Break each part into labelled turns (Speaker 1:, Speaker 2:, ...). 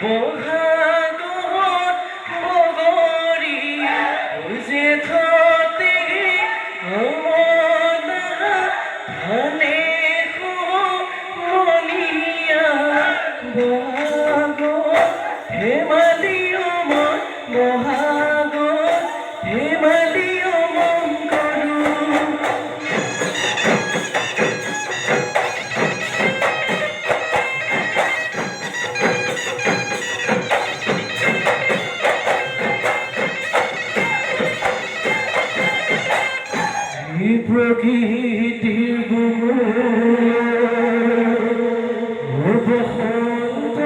Speaker 1: বহাগত বগৰী জেঠতে অমলা ধানে মলিয়া বহাগত ধেমালি মন বহাগত ধেমালি মন কৰোঁ প্ৰকৃতিৰ বুকুৰ বসন্ত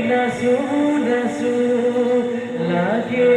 Speaker 1: nasu nasu lage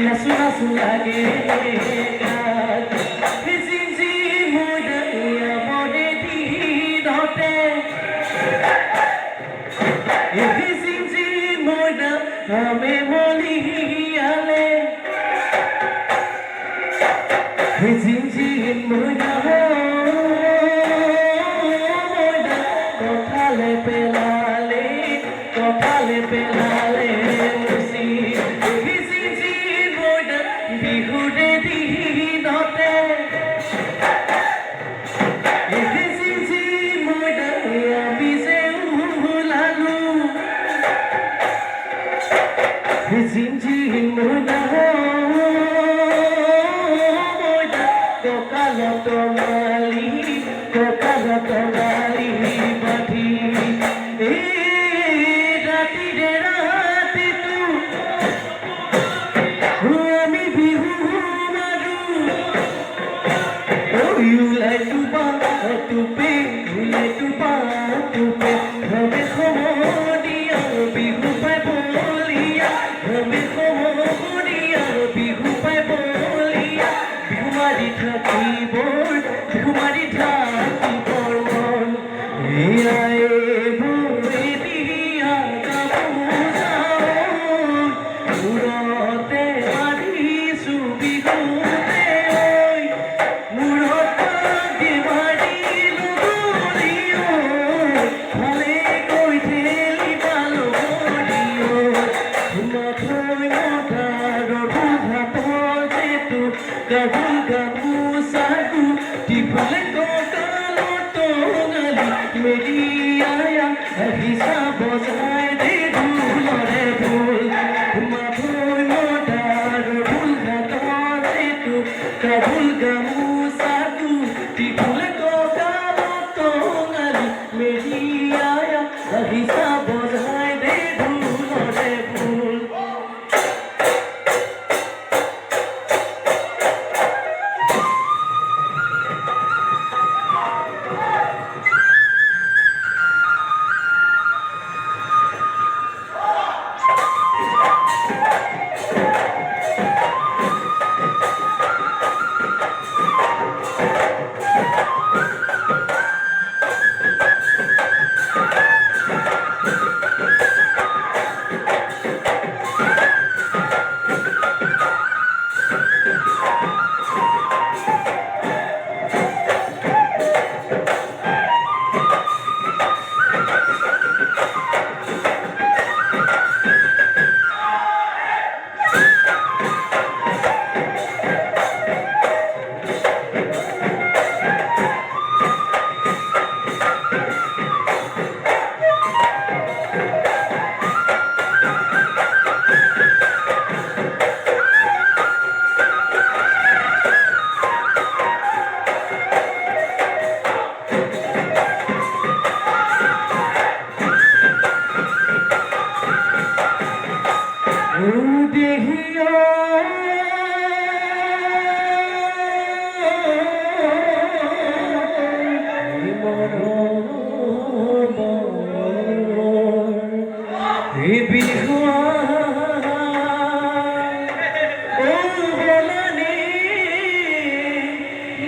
Speaker 1: nasu nasu lage zinzi moidaya mone di dote zinzi moida ame moli ale zinzi moida moida kothale pelale musi বিহুৰে দিনতে জি মইদা আমি যে ওলালো জি মইদা কঁকালত মালি বান্ধি ৰাতিৰে ৰাতিটো you like to pay, you like to pay. Hame khodiya bihu pai boliya, hame khodiya bihu pai boliya. Bihu mari thaki bor mon. Aaye bore diya kapuja, urote mari subihu.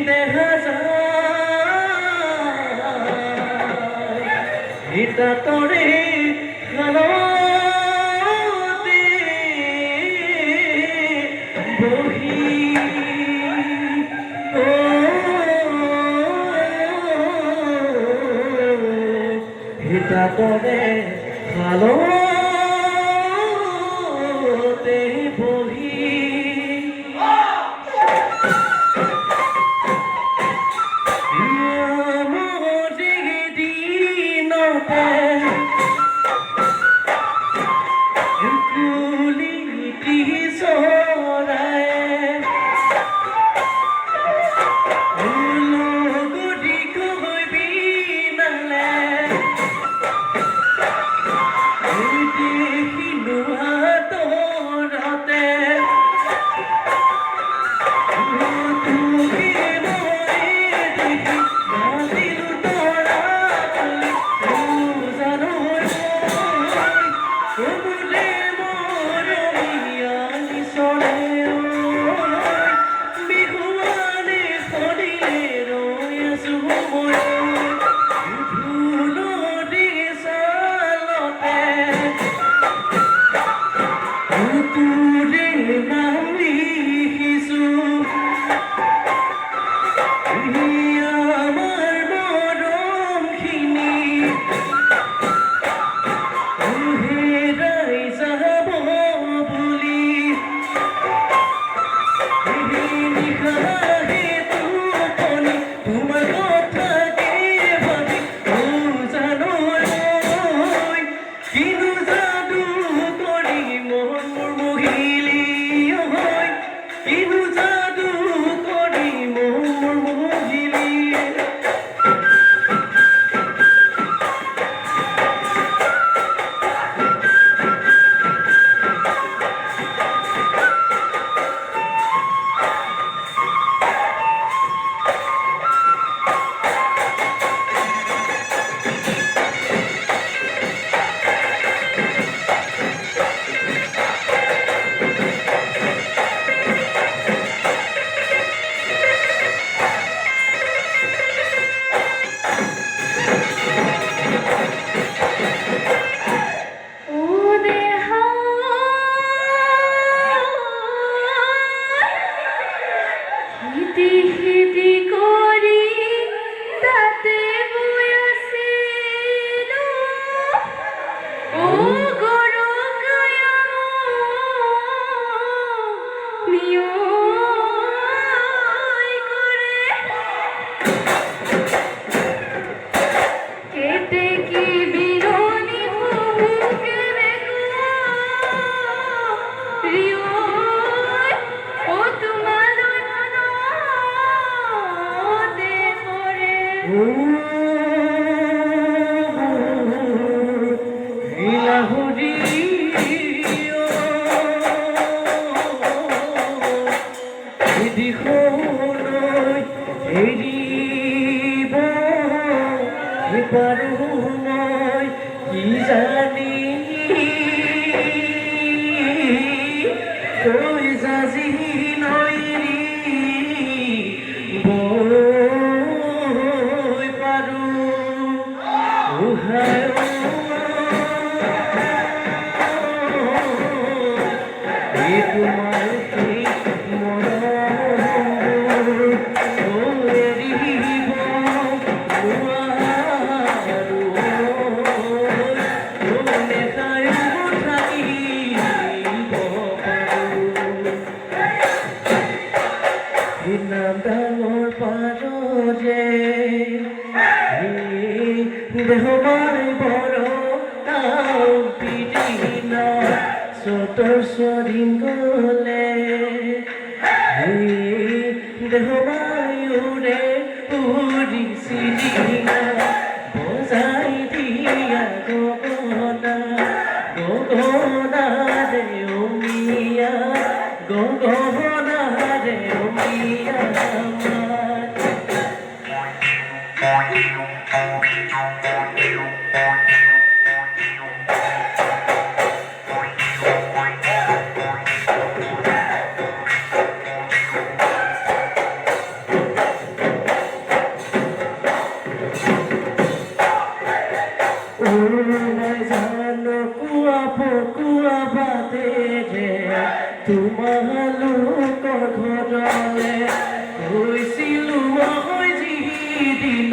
Speaker 1: দেখা যায় এটা তরে খালতে বহি এটা তরে খালতে বহি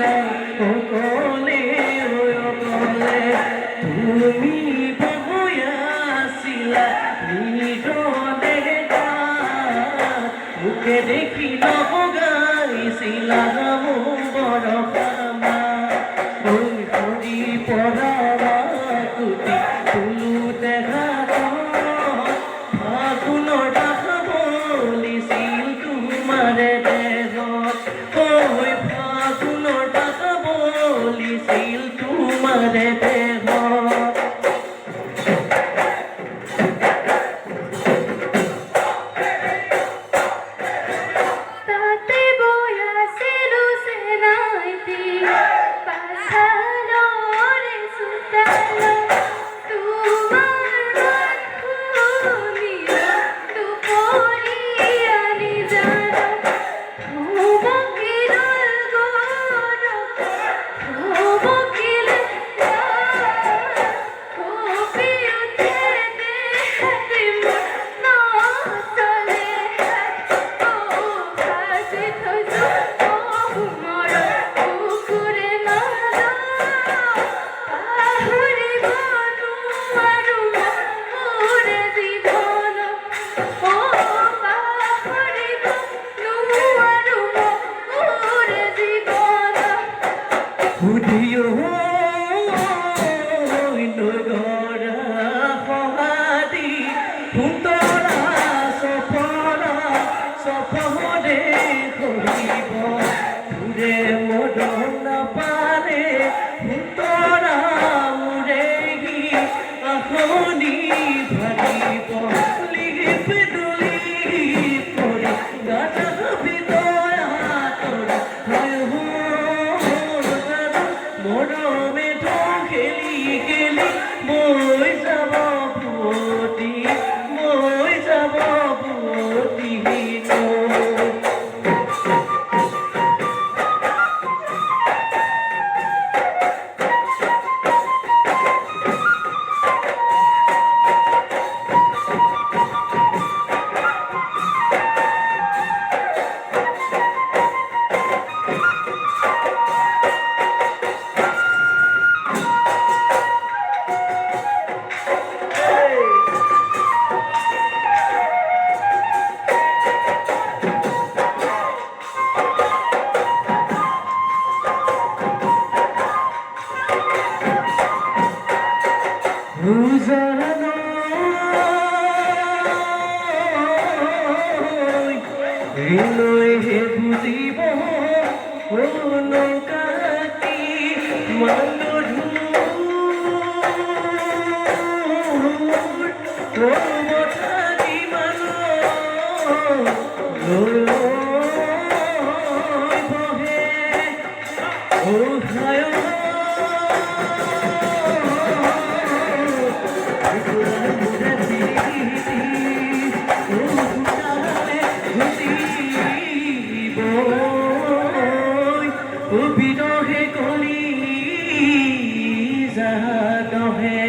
Speaker 1: নাই অকলে অকলে তুমি বহি আছিলা নিৰলে মোকে দেখি নবগাইছিলা মোৰ বৰষামা ঐ সৰি পৰা কুটি তুলোতে ফাগুনৰ বাসা বলিছিল তোমাৰে দেহত ঐ ফাগুনৰ বাসা বলিছিল তোমাৰে দেহত
Speaker 2: তাতে বয়াছিলো চেনাইতি পাছালৰে চোতালত তোমাৰ মাত শুনি টোপনি আনি জানো ভুমকিলৰ গৰম ভুমকিলে কঁপি উঠে দেহতে মোৰ নচলে সাজি থৈছো মৰম কুকুৰে পাহৰিব নোৱাৰো মোৰে জীৱন পাহৰিব নোৱাৰো মোৰে জীৱন
Speaker 1: সুধিও নগৰা সহাদি সুন্দৰা সপনে কৰিব তোৰে মদন নাপালে সুন্দৰা মোৰে গী আখনি ভাগিব লিপ দুলি পৰি গাটা ভিতৰা তৰা মৰমে খেলি খেলি মই যাব পুৱতি হে বুজিব নৌকাটি মানুহ থাকি মানুহ বহে বিৰহে কলি যাদহে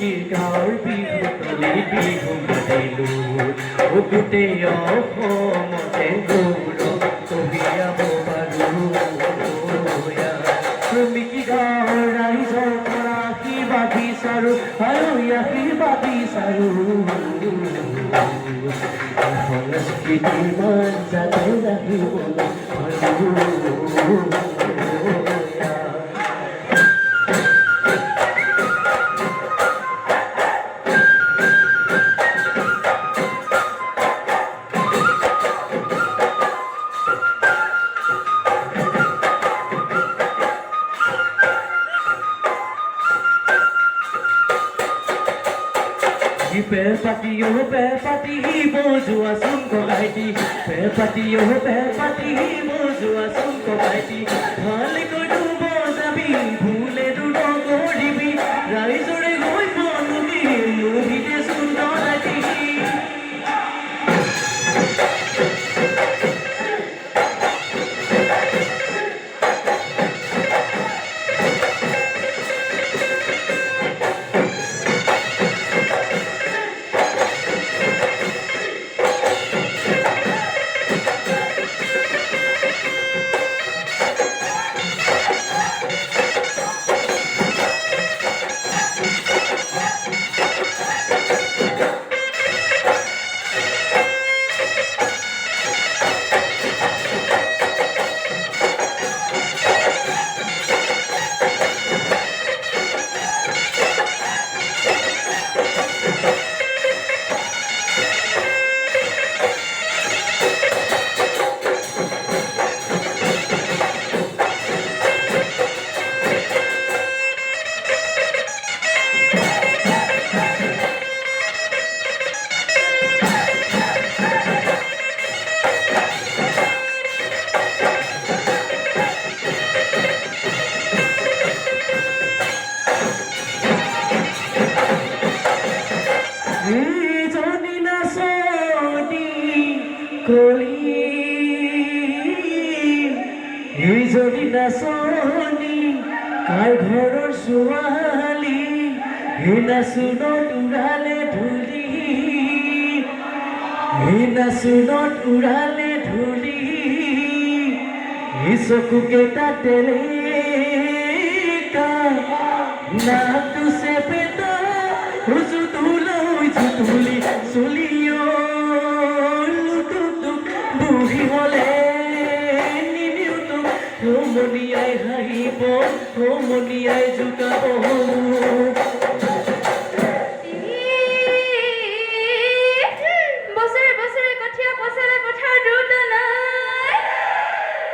Speaker 1: কি গাঁৱৰ বিহু তলি বিহু মাতিলো গোটেই অসমতে গৌৰৱ কঢ়িয়াব পাৰো শ্ৰমিকী গাঁৱৰ ৰাইজৰ পৰা আশীৰ্বাদ বিচাৰো আৰু আশীৰ্বাদ বিচাৰো সংস্কৃতিৰ মান যাতে ৰাখিবলৈ Pepati bojua sunko gaiti Pepati bojua sunko gaiti Hale ko dubo jabi bhule dudo goribi Raizore goi bonubi movite sundor ati যদি নাচনি কাৰ ঘৰৰ ছোৱালী নাচোনত উৰালে ধূলি নাচোনত উৰালে ধূলি চকুকেইটা তেলেকা নাকটো চেপেটা জুতুলৈ জুতুলি চলিও বুঢ়ী হলে মনিয়াই হাঁহিব মনিয়াই জোকাব
Speaker 2: বছৰে বছৰে কঠীয়া পচালে পথাৰ দুটা নাই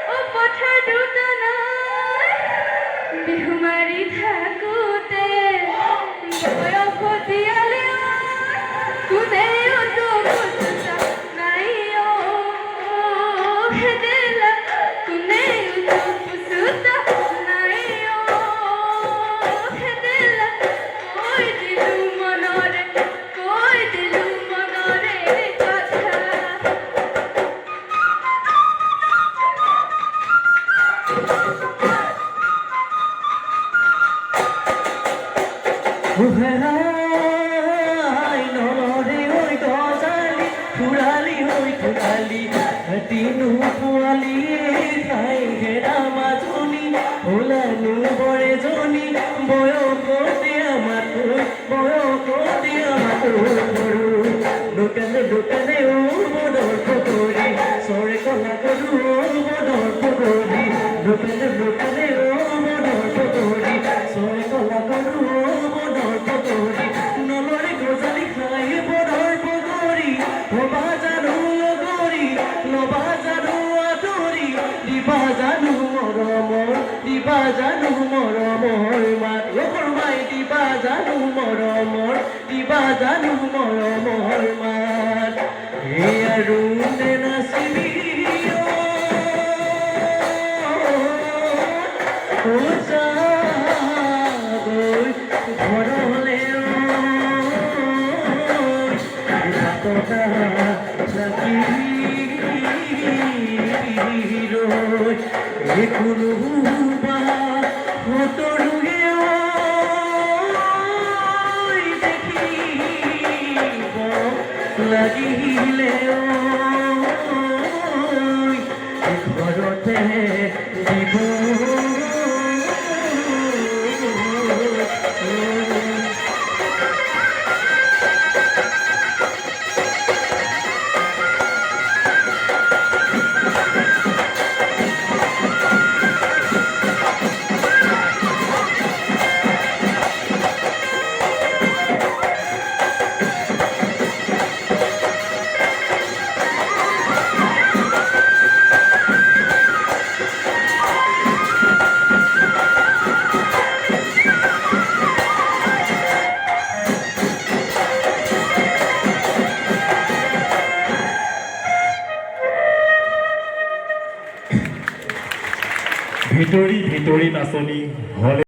Speaker 2: অ পথাৰ দুটা নাই বিহু মাৰি থাকোতে বয়স দিয়ালে কোনে নাই অ হেদেলা কোনে
Speaker 1: নৰে ঐ গজালি ফুৰালি ঐ ফুৰালি তিনো পোৱালিয়ে খাই ঘেৰা মাজনী ওলানো বৰেজনী বয়সতে আমাক দোকানে দোকানে ও বদৰ পকৰি চৰে কলা কৰো ও বদৰ পকৰি দোকানে দোকানে ও বদৰ পকৰি চৰে কলা কৰো ও বদৰ পকৰি নলৰে গজালি খাই বদৰ পকৰি ভবা জানো লগৰি লবা জানো আদৰি দিবা জানো মৰমৰ মাত ৰমাই দিবা জানো মৰমৰ মাত এই আৰু নাচিবি ঘৰলে কোনো বা সতৰুৱে লাগিলে ঘৰতে দিব
Speaker 3: ভিতৰি ভিতৰি নাচনি হলে